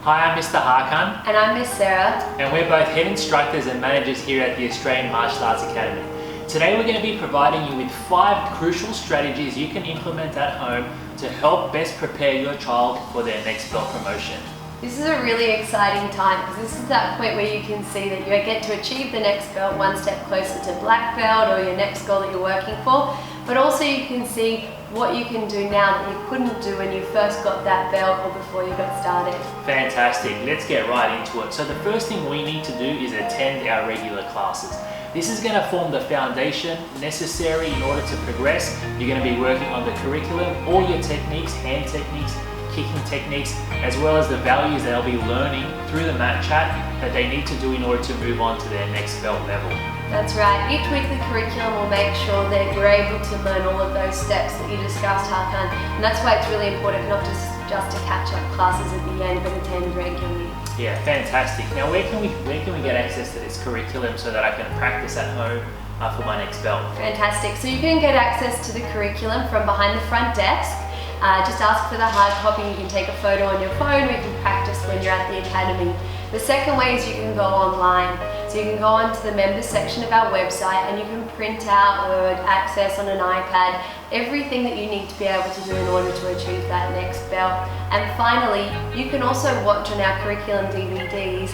Hi, I'm Mr. Hakan. And I'm Miss Sarah. And we're both head instructors and managers here at the Australian Martial Arts Academy. Today we're going to be providing you with 5 crucial strategies you can implement at home to help best prepare your child for their next belt promotion. This is a really exciting time because this is that point where you can see that you get to achieve the next belt one step closer to black belt or your next goal that you're working for, but also you can see what you can do now that you couldn't do when you first got that belt or before you got started. Fantastic, let's get right into it. So the first thing we need to do is attend our regular classes. This is going to form the foundation necessary in order to progress. You're going to be working on the curriculum, all your techniques, hand techniques, kicking techniques, as well as the values they'll be learning through the mat chat that they need to do in order to move on to their next belt level. That's right. Each weekly curriculum will make sure that you're able to learn all of those steps that you discussed, Hakan. And that's why it's really important not just to catch up classes at the end, but attend regularly. Yeah, fantastic. Now, where can we get access to this curriculum so that I can practice at home for my next belt? Fantastic. So you can get access to the curriculum from behind the front desk. Just ask for the hard copy. You can take a photo on your phone, or you can practice when you're at the academy. The second way is you can go online. So you can go onto the members section of our website and you can print out or access on an iPad everything that you need to be able to do in order to achieve that next belt. And finally, you can also watch on our curriculum DVDs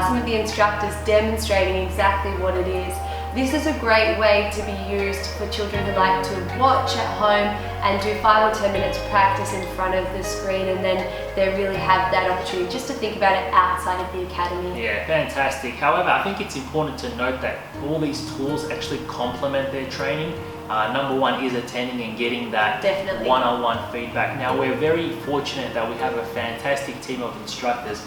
some of the instructors demonstrating exactly what it is. This is a great way to be used for children who like to watch at home and do 5 or 10 minutes practice in front of the screen, and then they really have that opportunity just to think about it outside of the academy. Yeah, fantastic. However, I think it's important to note that all these tools actually complement their training. Number one is attending and getting that one-on-one feedback. Now, we're very fortunate that we have a fantastic team of instructors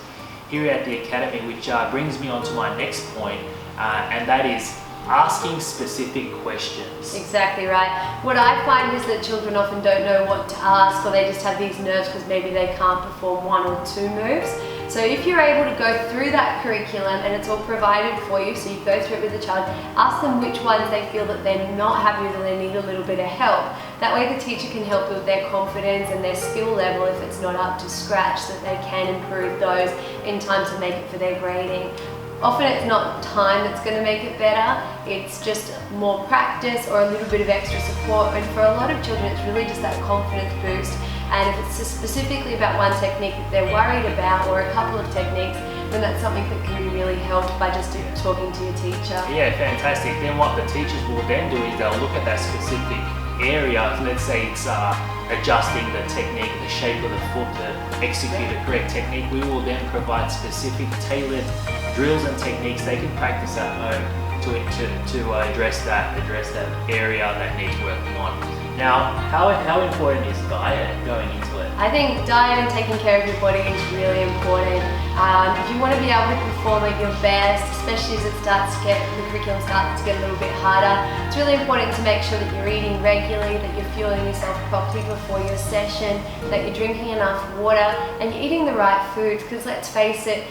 here at the academy, which brings me on to my next point, and that is asking specific questions. Exactly right. What I find is that children often don't know what to ask, or they just have these nerves because maybe they can't perform 1 or 2 moves. So if you're able to go through that curriculum and it's all provided for you, so you go through it with the child, ask them which ones they feel that they're not happy with or they need a little bit of help. That way the teacher can help build their confidence and their skill level if it's not up to scratch, so that they can improve those in time to make it for their grading. Often it's not time that's going to make it better, it's just more practice or a little bit of extra support, and for a lot of children it's really just that confidence boost. And if it's just specifically about one technique that they're worried about, or a couple of techniques, then that's something that can be really helped by just talking to your teacher. Yeah, fantastic. Then what the teachers will then do is they'll look at that specific area. Let's say it's adjusting the technique, the shape of the foot to execute a correct technique. We will then provide specific tailored drills and techniques they can practice at home to address that area that needs working on. Now, how important is diet going into it? I think diet and taking care of your body is really important. If you want to be able to perform at your best, especially as the curriculum starts to get a little bit harder, it's really important to make sure that you're eating regularly, that you're fueling yourself properly before your session, that you're drinking enough water, and you're eating the right foods, because let's face it,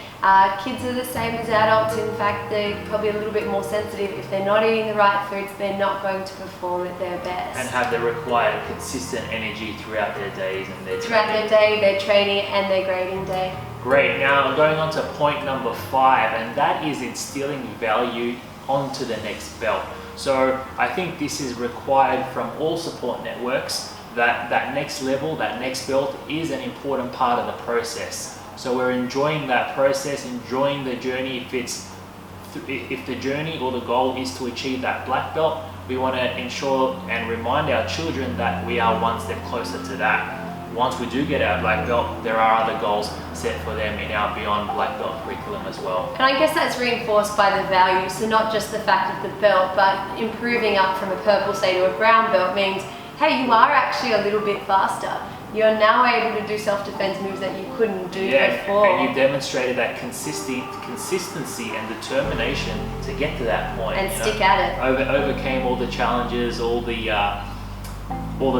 kids are the same as adults. In fact, they're probably a little bit more sensitive. If they're not eating the right foods, they're not going to perform at their best. And have the required consistent energy throughout their days and their throughout their day, their training and their grading day. Great. Now I'm going on to point number 5, and that is instilling value onto the next belt. So I think this is required from all support networks, that next level, that next belt is an important part of the process. So we're enjoying that process, enjoying the journey. If the journey or the goal is to achieve that black belt, we want to ensure and remind our children that we are one step closer to that. Once we do get our black belt, there are other goals set for them in our Beyond Black Belt curriculum as well. And I guess that's reinforced by the value, so not just the fact of the belt, but improving up from a purple, say, to a brown belt means, hey, you are actually a little bit faster. You're now able to do self-defense moves that you couldn't do before. And you demonstrated that consistency and determination to get to that point. And stick at it. Overcame all the challenges, all the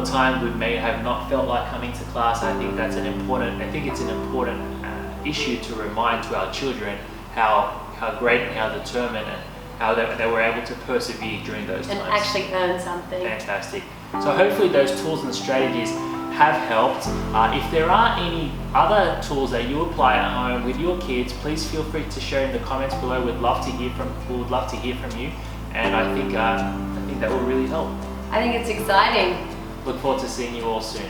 times we may have not felt like coming to class. I think it's an important issue to remind to our children how great and how determined and how they were able to persevere during those times. And actually earn something. Fantastic. So hopefully those tools and strategies have helped. If there are any other tools that you apply at home with your kids, please feel free to share in the comments below. We would love to hear from you, and I think that will really help. I think it's exciting. Look forward to seeing you all soon.